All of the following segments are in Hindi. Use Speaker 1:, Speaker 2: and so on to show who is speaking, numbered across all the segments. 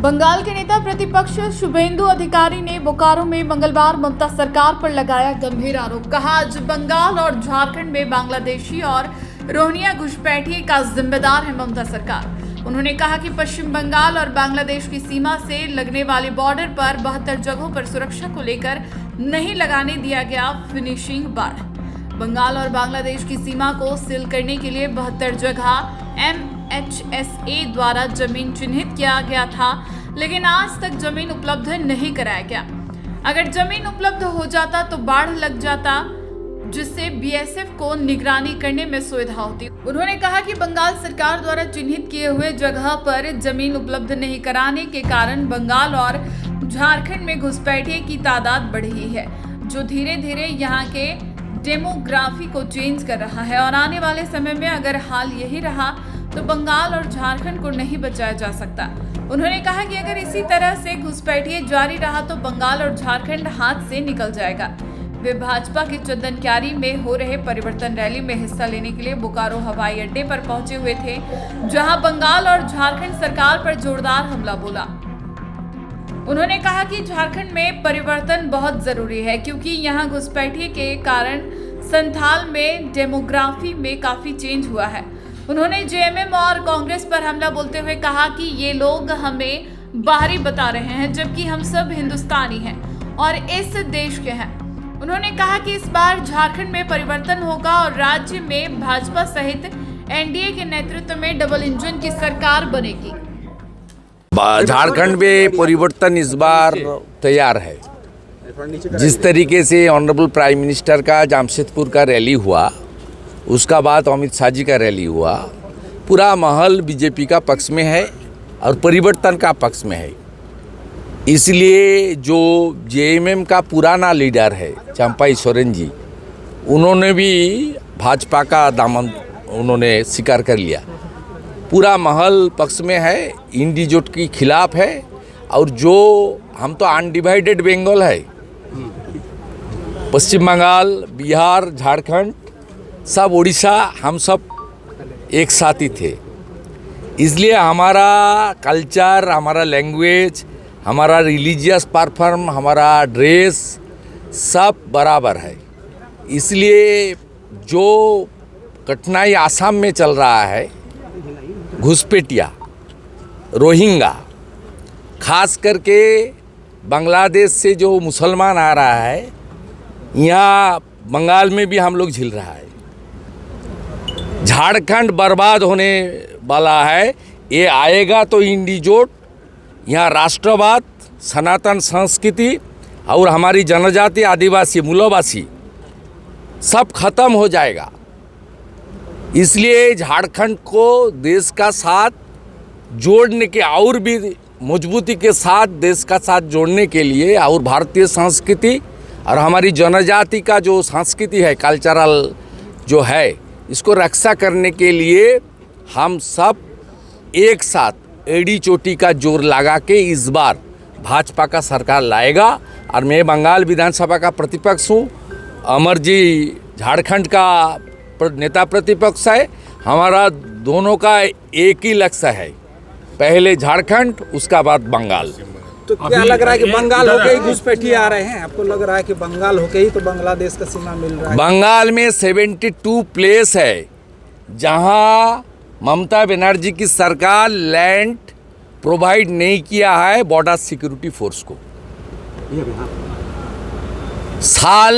Speaker 1: बंगाल के नेता प्रतिपक्ष शुभेंदु अधिकारी ने बोकारो में मंगलवार ममता सरकार पर लगाया गंभीर आरोप। कहा, आज बंगाल और झारखंड में बांग्लादेशी और रोहिंग्या घुसपैठिए का जिम्मेदार है ममता सरकार। उन्होंने कहा कि पश्चिम बंगाल और बांग्लादेश की सीमा से लगने वाले बॉर्डर पर 72 जगहों पर सुरक्षा को लेकर नहीं लगाने दिया गया फिनिशिंग बाड़। बंगाल और बांग्लादेश की सीमा को सील करने के लिए 72 जगह MHSA द्वारा जमीन चिन्हित किया गया था, लेकिन आज तक जमीन उपलब्ध नहीं कराया गया। अगर जमीन उपलब्ध हो जाता तो बाढ़ लग जाता, जिससे BSF को निगरानी करने में सुविधा होती। उन्होंने कहा कि बंगाल सरकार द्वारा चिन्हित किए हुए जगह पर जमीन उपलब्ध नहीं कराने के कारण बंगाल और झारखंड में घुसपैठिए की तादाद बढ़ रही है, जो धीरे धीरे यहाँ के डेमोग्राफी को चेंज कर रहा है और आने वाले समय में अगर हाल यही रहा तो बंगाल और झारखंड को नहीं बचाया जा सकता। उन्होंने कहा कि अगर इसी तरह से घुसपैठिए जारी रहा तो बंगाल और झारखंड हाथ से निकल जाएगा। वे भाजपा के चंदनक्यारी में हो रहे परिवर्तन रैली में हिस्सा लेने के लिए बोकारो हवाई अड्डे पर पहुंचे हुए थे, जहां बंगाल और झारखंड सरकार पर जोरदार हमला बोला। उन्होंने कहा कि झारखंड में परिवर्तन बहुत जरूरी है, क्योंकि यहां घुसपैठिए के कारण संथाल में डेमोग्राफी में काफी चेंज हुआ है। उन्होंने JMM और कांग्रेस पर हमला बोलते हुए कहा कि ये लोग हमें बाहरी बता रहे हैं, जबकि हम सब हिंदुस्तानी हैं और इस देश के हैं। उन्होंने कहा कि इस बार झारखंड में परिवर्तन होगा और राज्य में भाजपा सहित NDA के नेतृत्व में डबल इंजन की सरकार बनेगी।
Speaker 2: झारखंड में परिवर्तन इस बार तैयार है। जिस तरीके से ऑनरेबल प्राइम मिनिस्टर का जमशेदपुर का रैली हुआ, उसका बाद अमित शाह जी का रैली हुआ, पूरा माहौल बीजेपी का पक्ष में है और परिवर्तन का पक्ष में है। इसलिए जो JMM का पुराना लीडर है चंपाई सोरेन जी, उन्होंने भी भाजपा का दामन उन्होंने स्वीकार कर लिया। पूरा माहौल पक्ष में है, इंडिजोट के खिलाफ है। और जो हम तो अनडिवाइडेड बंगाल है, पश्चिम बंगाल, बिहार, झारखंड, सब उड़ीसा, हम सब एक साथ ही थे। इसलिए हमारा कल्चर, हमारा लैंग्वेज, हमारा रिलीजियस परफॉर्म, हमारा ड्रेस सब बराबर है। इसलिए जो कठिनाई आसाम में चल रहा है, घुसपैठिया, रोहिंग्या, खास करके बांग्लादेश से जो मुसलमान आ रहा है, यहाँ बंगाल में भी हम लोग झेल रहा है। झारखंड बर्बाद होने वाला है। ये आएगा तो इंडिजोट, यहाँ राष्ट्रवाद, सनातन संस्कृति और हमारी जनजाति, आदिवासी, मूलवासी सब खत्म हो जाएगा। इसलिए झारखंड को देश का साथ जोड़ने के और भी मजबूती के साथ देश का साथ जोड़ने के लिए और भारतीय संस्कृति और हमारी जनजाति का जो संस्कृति है, कल्चरल जो है, इसको रक्षा करने के लिए हम सब एक साथ एड़ी चोटी का जोर लगा के इस बार भाजपा का सरकार लाएगा। और मैं बंगाल विधानसभा का प्रतिपक्ष हूँ, अमर जी झारखंड का नेता प्रतिपक्ष है। हमारा दोनों का एक ही लक्ष्य है, पहले झारखंड, उसका बाद बंगाल।
Speaker 3: तो क्या लग रहा है कि बंगाल होके ही घुसपैठिए आ रहे हैं? आपको लग रहा है कि बंगाल होके ही तो बांग्लादेश का सीमा मिल रहा है?
Speaker 2: बंगाल में 72 प्लेस है जहां ममता बनर्जी की सरकार लैंड प्रोवाइड नहीं किया है बॉर्डर सिक्योरिटी फोर्स को। साल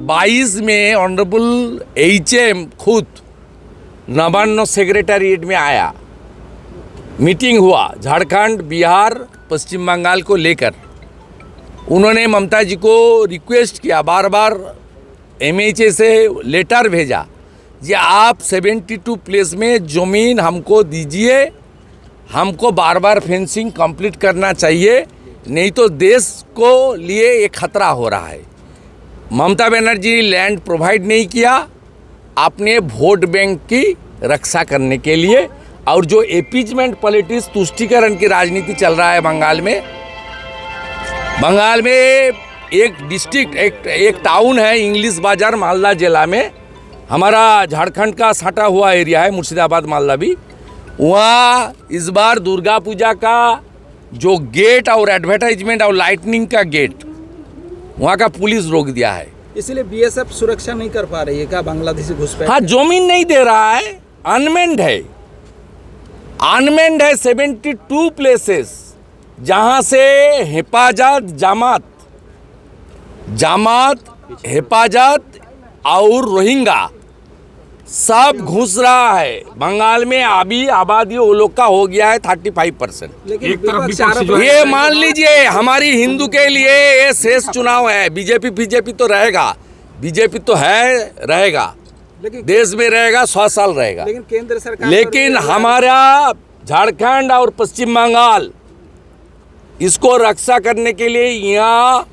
Speaker 2: 22 में ऑनरेबल HM खुद नवान्न सेक्रेटरीट में आया, मीटिंग हुआ झारखंड, बिहार, पश्चिम बंगाल को लेकर। उन्होंने ममता जी को रिक्वेस्ट किया, बार बार MHA से लेटर भेजा जी आप 72 प्लेस में ज़मीन हमको दीजिए, हमको बार बार फेंसिंग कंप्लीट करना चाहिए, नहीं तो देश को लिए एक खतरा हो रहा है। ममता बनर्जी ने लैंड प्रोवाइड नहीं किया अपने वोट बैंक की रक्षा करने के लिए। और जो एपीजमेंट पॉलिटिक्स, तुष्टीकरण की राजनीति चल रहा है बंगाल में एक डिस्ट्रिक्ट, एक टाउन है इंग्लिश बाजार, मालदा जिला में, हमारा झारखंड का सटा हुआ एरिया है, मुर्शिदाबाद, मालदा भी। वहाँ इस बार दुर्गा पूजा का जो गेट और एडवर्टाइजमेंट और लाइटनिंग का गेट वहाँ का पुलिस रोक दिया है।
Speaker 3: इसीलिए बीएसएफ सुरक्षा नहीं कर पा रही है क्या बांग्लादेशी घुसपैठ?
Speaker 2: हाँ, जमीन नहीं दे रहा है, अनमेंड है, अनमेंड है 72 प्लेसेस जहाँ से जमात हिफाजत और रोहिंग्या सब घुस रहा है। बंगाल में अभी आबादी वो लोग का हो गया है 35%।
Speaker 3: लेकिन
Speaker 4: एक तरफ
Speaker 3: विपक्ष
Speaker 4: विपक्ष
Speaker 3: आरोप
Speaker 4: जो है-
Speaker 2: ये मान लीजिए हमारी हिंदू के लिए ये शेष चुनाव है। बीजेपी तो रहेगा, बीजेपी तो है, रहेगा,
Speaker 3: लेकिन
Speaker 2: देश में रहेगा, 100 साल रहेगा।
Speaker 3: लेकिन केंद्र सरकार
Speaker 2: लेकिन हमारा झारखंड और पश्चिम बंगाल इसको रक्षा करने के लिए यहाँ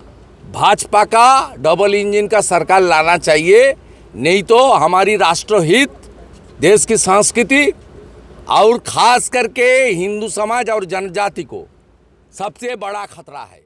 Speaker 2: भाजपा का डबल इंजन का सरकार लाना चाहिए, नहीं तो हमारी राष्ट्रहित, देश की संस्कृति और खास करके हिंदू समाज और जनजाति को सबसे बड़ा खतरा है।